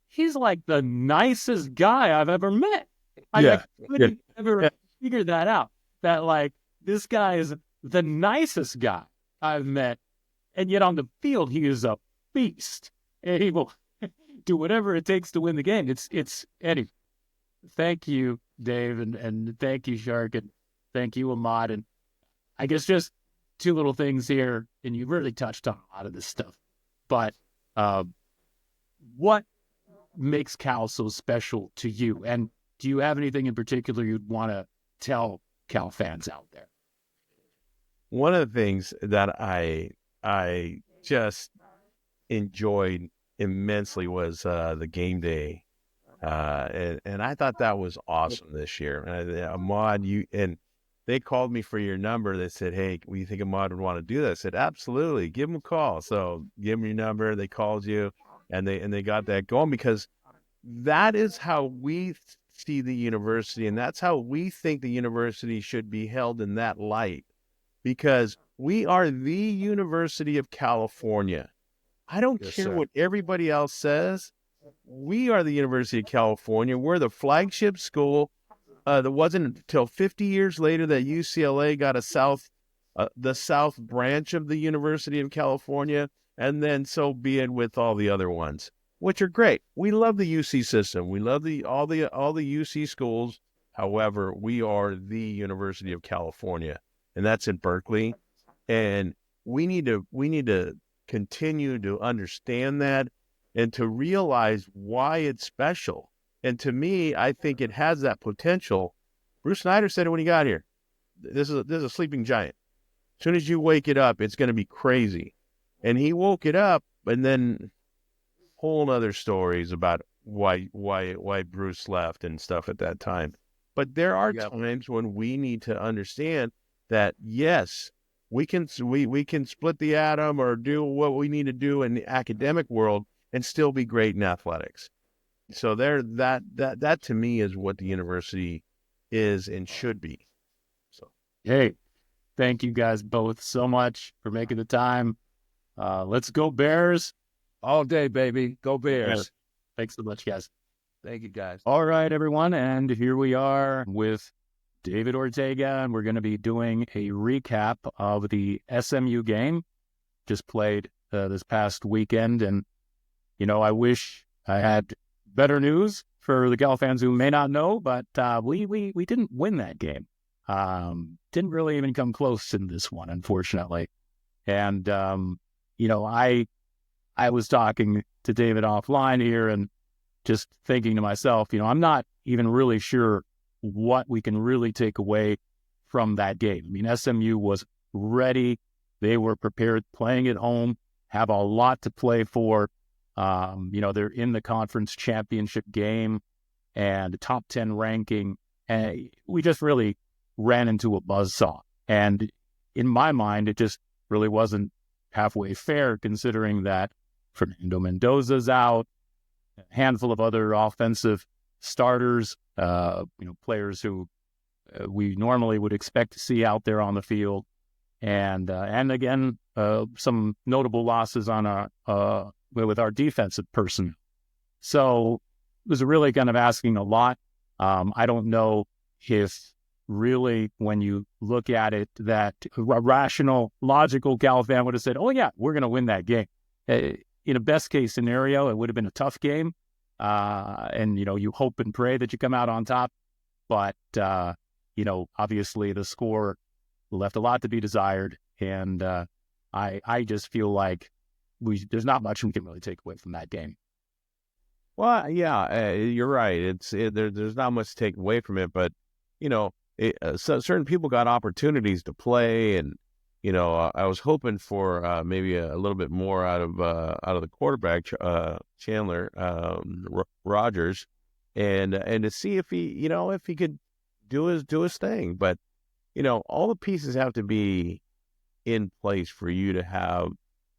[SPEAKER 1] he's like the nicest guy I've ever met. I couldn't ever figure that out, that like, this guy is the nicest guy I've met. And yet on the field, he is a beast. And he will do whatever it takes to win the game. It's Eddie. Thank you, Dave, and thank you, Shark, and thank you, Ahmad. And I guess just two little things here, and you really touched on a lot of this stuff. But what makes Cal so special to you? And do you have anything in particular you'd want to tell Cal fans out there?
[SPEAKER 3] One of the things that I just enjoyed immensely was the game day. And I thought that was awesome this year. Ahmad, they called me for your number. They said, hey, we think Ahmad would want to do this. I said, absolutely, give him a call. So give him your number. They called you, and they got that going, because that is how we see the university, and that's how we think the university should be held in that light, because we are the University of California. I don't care what everybody else says. We are the University of California. We're the flagship school. That wasn't until 50 years later that UCLA got the South branch of the University of California, and then so be it with all the other ones, which are great. We love the UC system. We love all the UC schools. However, we are the University of California, and that's in Berkeley. And we need to continue to understand that and to realize why it's special. And to me, I think it has that potential. Bruce Snyder said it when he got here. This is a sleeping giant. As soon as you wake it up, it's going to be crazy. And he woke it up, and then whole other stories about why Bruce left and stuff at that time. But there are times when we need to understand that, yes, we can split the atom or do what we need to do in the academic world and still be great in athletics. So that to me is what the university is and should be. So,
[SPEAKER 1] hey, thank you guys both so much for making the time. Let's go Bears.
[SPEAKER 2] All day, baby. Go Bears.
[SPEAKER 1] Yeah. Thanks so much, guys.
[SPEAKER 2] Thank you, guys.
[SPEAKER 1] All right, everyone. And here we are with David Ortega, and we're going to be doing a recap of the SMU game just played this past weekend. And, I wish I had better news for the Cal fans who may not know, but we didn't win that game. Didn't really even come close in this one, unfortunately. And, I was talking to David offline here and just thinking to myself, I'm not even really sure what we can really take away from that game. I mean, SMU was ready. They were prepared, playing at home, have a lot to play for. They're in the conference championship game. and a top 10 ranking. And we just really ran into a buzzsaw. And in my mind, it just really wasn't halfway fair, considering that Fernando Mendoza's out, a handful of other offensive starters, players who we normally would expect to see out there on the field. And again, some notable losses on with our defensive personnel. So it was really kind of asking a lot. I don't know if really, when you look at it, that a rational, logical Cal fan would have said, oh yeah, we're going to win that game. In a best case scenario, it would have been a tough game. And, you hope and pray that you come out on top. But, obviously the score left a lot to be desired. And I just feel like there's not much we can really take away from that game.
[SPEAKER 3] Well, yeah, you're right. There's not much to take away from it, but so certain people got opportunities to play, and I was hoping for maybe a little bit more out of the quarterback, Chandler Rogers, and to see if he could do his thing. But all the pieces have to be in place for you to have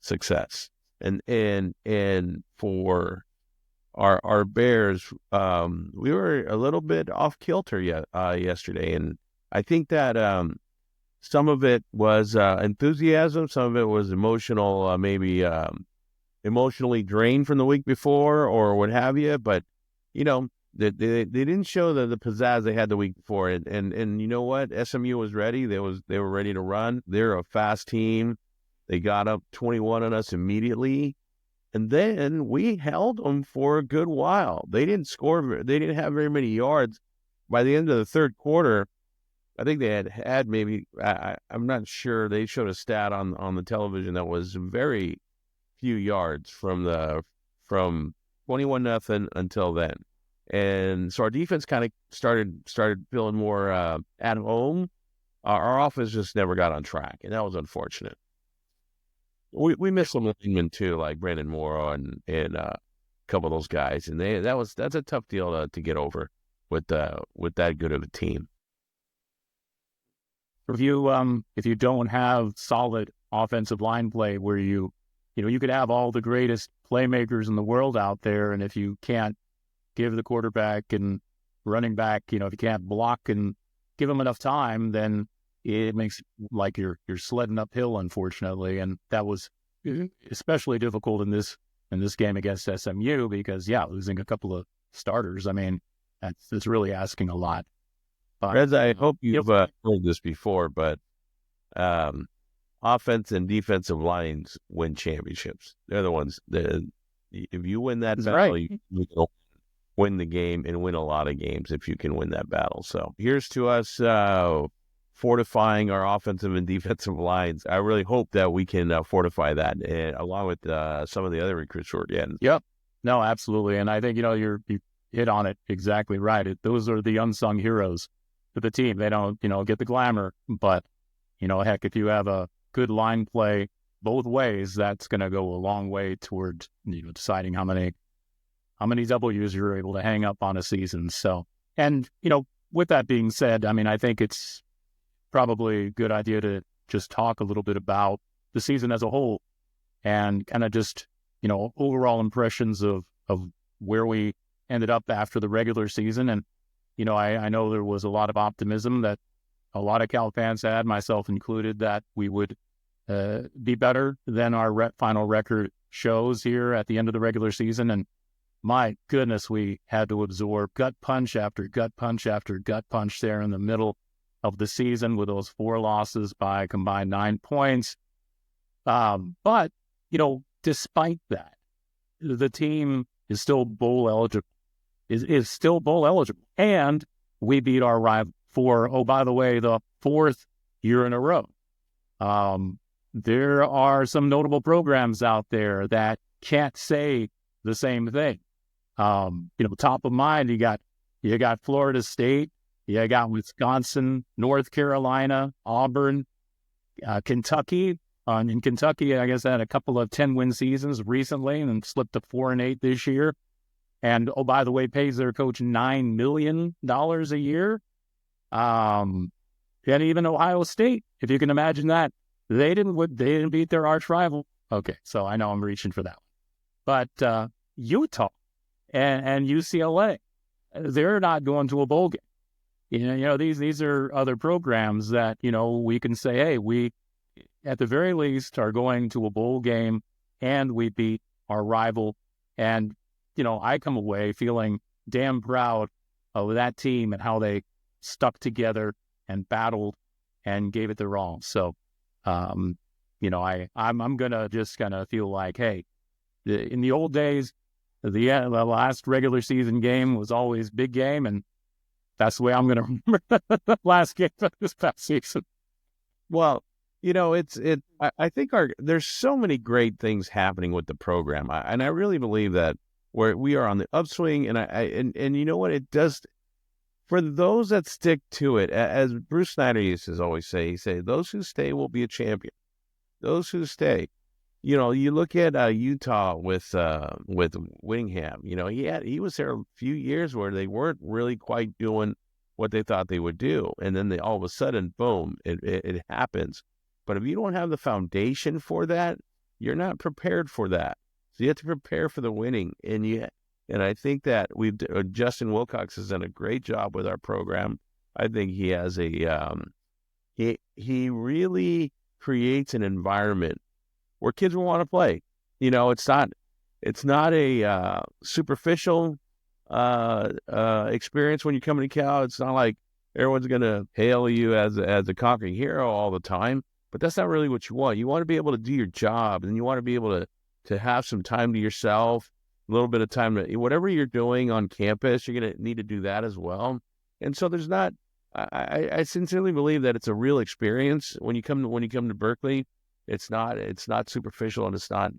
[SPEAKER 3] success, and for our Bears, we were a little bit off kilter yesterday, and I think that some of it was enthusiasm, some of it was emotional, maybe emotionally drained from the week before or what have you. But they didn't show the pizzazz they had the week before, and you know what? SMU was ready. They were ready to run. They're a fast team. They got up 21 on us immediately. And then we held them for a good while. They didn't score. They didn't have very many yards. By the end of the third quarter, I think they had maybe, I'm not sure. They showed a stat on the television that was very few yards from 21-0 until then. And so our defense kind of started feeling more at home. Our offense just never got on track, and that was unfortunate. We missed some linemen too, like Brandon Morrow and a couple of those guys, and that's a tough deal to get over with that good of a team.
[SPEAKER 1] If you don't have solid offensive line play, where you could have all the greatest playmakers in the world out there, and if you can't give the quarterback and running back, if you can't block and give them enough time, then it makes like you're sledding uphill, unfortunately. And that was especially difficult in this game against SMU because, losing a couple of starters, I mean, that's really asking a lot.
[SPEAKER 3] Rez, I hope you've heard this before, but offense and defensive lines win championships. They're the ones that, if you win that battle,
[SPEAKER 1] right,
[SPEAKER 3] you can win the game and win a lot of games if you can win that battle. So here's to us fortifying our offensive and defensive lines. I really hope that we can fortify that, along with some of the other recruits we're getting.
[SPEAKER 1] Yep. No, absolutely. And I think, you hit on it exactly right. Those are the unsung heroes for the team. They don't, get the glamour, but, heck, if you have a good line play both ways, that's going to go a long way toward, deciding how many W's you're able to hang up on a season. So, and, with that being said, I mean, I think it's probably a good idea to just talk a little bit about the season as a whole and kind of just, overall impressions of where we ended up after the regular season. And, I know there was a lot of optimism that a lot of Cal fans had, myself included, that we would be better than our final record shows here at the end of the regular season. And my goodness, we had to absorb gut punch after gut punch after gut punch there in the middle of the season with those 4 losses by combined 9 points. But, despite that, the team is still bowl eligible, is still bowl eligible. And we beat our rival for, oh, by the way, the 4th year in a row. There are some notable programs out there that can't say the same thing. Top of mind, you got Florida State, you got Wisconsin, North Carolina, Auburn, Kentucky. In Kentucky, I guess, had a couple of 10-win seasons recently and slipped to 4-8 this year. and oh, by the way, pays their coach $9 million a year. And even Ohio State, if you can imagine that, they didn't beat their arch rival. Okay, so I know I'm reaching for that one. But Utah and UCLA, they're not going to a bowl game. These are other programs that, we can say, hey, we at the very least are going to a bowl game and we beat our rival. And, I come away feeling damn proud of that team and how they stuck together and battled and gave it their all. So, I'm going to just kind of feel like, hey, in the old days, the last regular season game was always big game, and that's the way I'm going to remember the last game of this past season.
[SPEAKER 3] Well, I think there's so many great things happening with the program, and I really believe that we are on the upswing, and you know what, it does for those that stick to it. As Bruce Snyder used to always say, he said, "Those who stay will be a champion." Those who stay. You look at Utah with Whittingham. He was there a few years where they weren't really quite doing what they thought they would do, and then all of a sudden, boom, it happens. But if you don't have the foundation for that, you're not prepared for that. So you have to prepare for the winning, and I think that Justin Wilcox has done a great job with our program. I think he has he really creates an environment where kids will want to play. It's not a superficial experience when you come to Cal. It's not like everyone's going to hail you as a conquering hero all the time, but that's not really what you want. You want to be able to do your job, and you want to be able to have some time to yourself, a little bit of time to whatever you're doing on campus. You're going to need to do that as well. And so there's not. I sincerely believe that it's a real experience when you come to Berkeley. It's not superficial, and it's not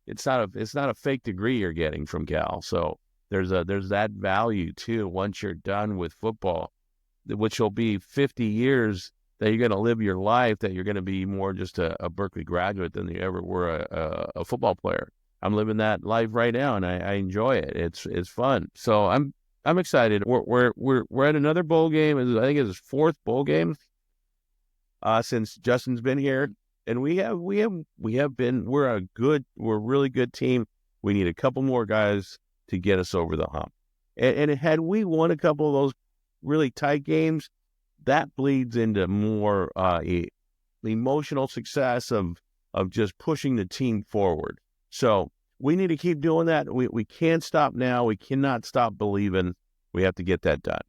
[SPEAKER 3] a fake degree you're getting from Cal. So there's that value too once you're done with football, which will be 50 years that you're going to live your life, that you're going to be more just a Berkeley graduate than you ever were a football player. I'm living that life right now, and I enjoy it. It's fun. So I'm excited. We're at another bowl game. I think it's his fourth bowl game since Justin's been here. And we're a really good team. We need a couple more guys to get us over the hump. And had we won a couple of those really tight games, that bleeds into more emotional success of just pushing the team forward. So we need to keep doing that. We can't stop now. We cannot stop believing. We have to get that done.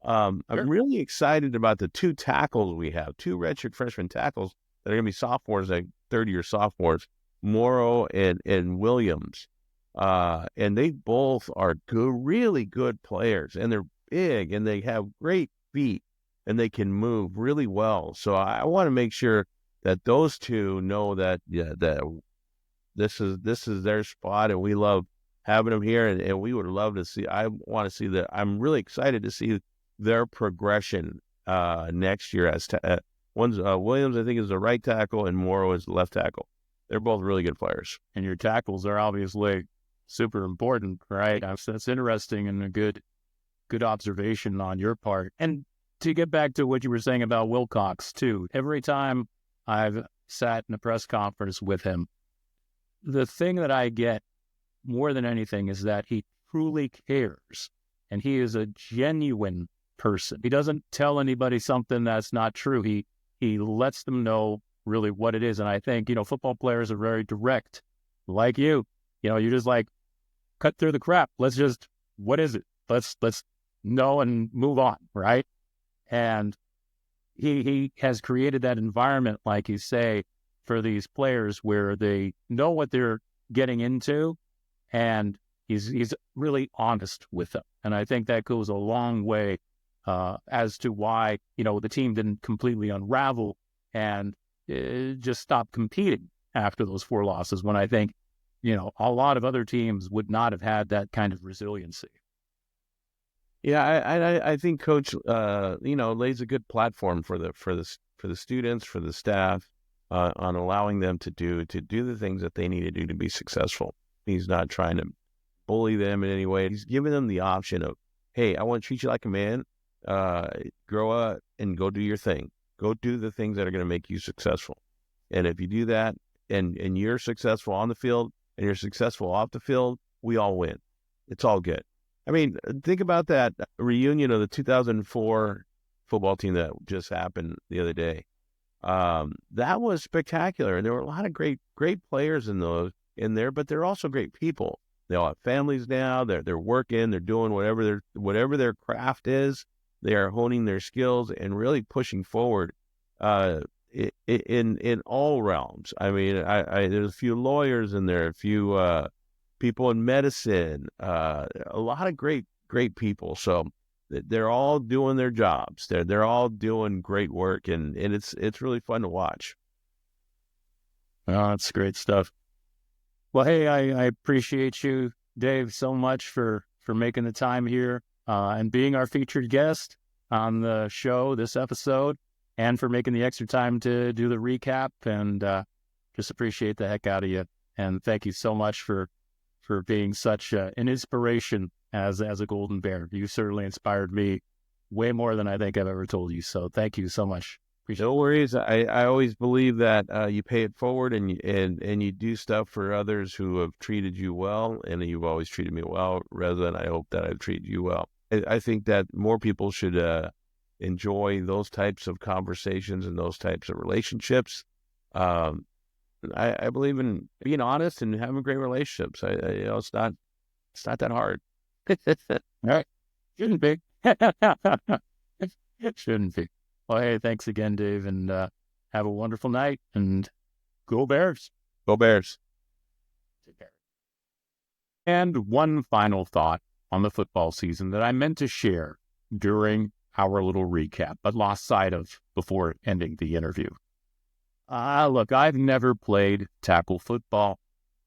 [SPEAKER 3] I'm really excited about the two tackles we have, two redshirt freshman tackles that are going to be sophomores, like third-year sophomores, Morrow and Williams. And they both are good, really good players, and they're big, and they have great feet, and they can move really well. So I want to make sure that those two know that that this is their spot, and we love having them here, and we would love to see. I want to see that. I'm really excited to see their progression next year as one's Williams, I think, is the right tackle, and Morrow is the left tackle. They're both really good players.
[SPEAKER 1] And your tackles are obviously super important, right? That's interesting and a good observation on your part. And to get back to what you were saying about Wilcox, too, every time I've sat in a press conference with him, the thing that I get more than anything is that he truly cares, and he is a genuine person. He doesn't tell anybody something that's not true. He lets them know really what it is. And I think, football players are very direct, like you. You're just like, cut through the crap. What is it? Let's know and move on, right? And he has created that environment, like you say, for these players where they know what they're getting into, and he's really honest with them. And I think that goes a long way as to why, the team didn't completely unravel and just stop competing after those 4 losses, when I think, a lot of other teams would not have had that kind of resiliency.
[SPEAKER 3] Yeah, I think Coach, lays a good platform for the students, for the staff, on allowing them to do the things that they need to do to be successful. He's not trying to bully them in any way. He's giving them the option of, hey, I want to treat you like a man. Grow up and go do your thing. Go do the things that are going to make you successful. And if you do that and you're successful on the field and you're successful off the field, we all win. It's all good. I mean, think about that reunion of the 2004 football team that just happened the other day. That was spectacular. And there were a lot of great players in there, but they're also great people. They all have families now. They're working. They're doing whatever their craft is. They are honing their skills and really pushing forward in all realms. I mean, there's a few lawyers in there, a few people in medicine, a lot of great people. So they're all doing their jobs. They're all doing great work, and it's really fun to watch.
[SPEAKER 1] Oh, that's great stuff. Well, hey, I appreciate you, Dave, so much for making the time here and being our featured guest on the show this episode, and for making the extra time to do the recap. And just appreciate the heck out of you. And thank you so much for being such an inspiration as a Golden Bear. You certainly inspired me way more than I think I've ever told you. So thank you so much. Appreciate
[SPEAKER 3] No worries. I always believe that you pay it forward and you do stuff for others who have treated you well, and you've always treated me well, rather than I hope that I've treated you well. I think that more people should enjoy those types of conversations and those types of relationships. I believe in being honest and having great relationships. It's not that hard.
[SPEAKER 1] All right. Shouldn't be. It shouldn't be. Well, hey, thanks again, Dave, and have a wonderful night, and go Bears.
[SPEAKER 3] Go Bears.
[SPEAKER 1] Take care. And one final thought on the football season that I meant to share during our little recap, but lost sight of before ending the interview. Look, I've never played tackle football,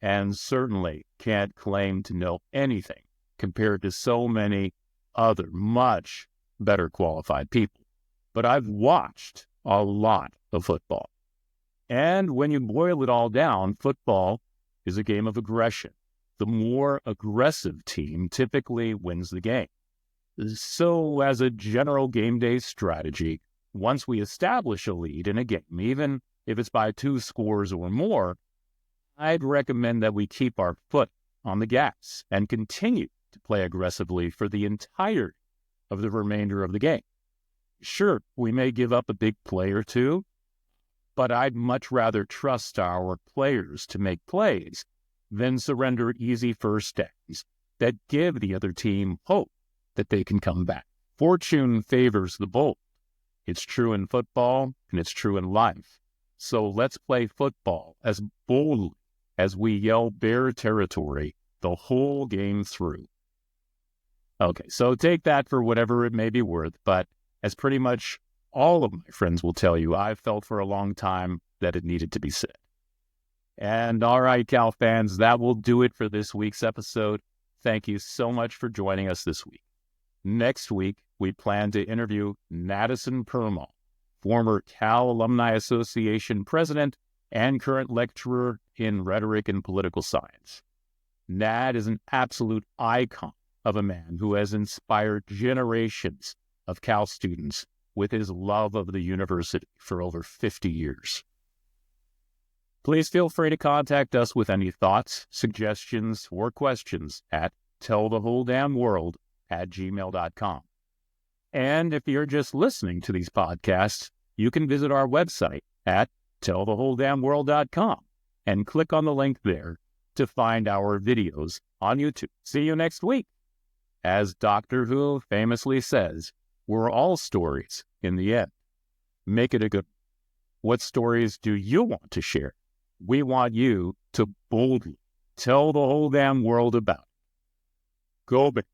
[SPEAKER 1] and certainly can't claim to know anything compared to so many other much better qualified people. But I've watched a lot of football. And when you boil it all down, football is a game of aggression. The more aggressive team typically wins the game. So as a general game day strategy, once we establish a lead in a game, even if it's by 2 scores or more, I'd recommend that we keep our foot on the gas and continue to play aggressively for the entirety of the remainder of the game. Sure, we may give up a big play or two, but I'd much rather trust our players to make plays than surrender easy first downs that give the other team hope that they can come back. Fortune favors the bold. It's true in football, and it's true in life. So let's play football as boldly as we yell Bear territory the whole game through. Okay, so take that for whatever it may be worth, but as pretty much all of my friends will tell you, I've felt for a long time that it needed to be said. And all right, Cal fans, that will do it for this week's episode. Thank you so much for joining us this week. Next week, we plan to interview Madison Permal, former Cal Alumni Association president and current lecturer in rhetoric and political science. Nad is an absolute icon of a man who has inspired generations of Cal students with his love of the university for over 50 years. Please feel free to contact us with any thoughts, suggestions, or questions at tellthewholedamnworld@gmail.com. And if you're just listening to these podcasts, you can visit our website at tellthewholedamnworld.com and click on the link there to find our videos on YouTube. See you next week. As Doctor Who famously says, we're all stories in the end. Make it a good one. What stories do you want to share? We want you to boldly tell the whole damn world about it. Go Bears.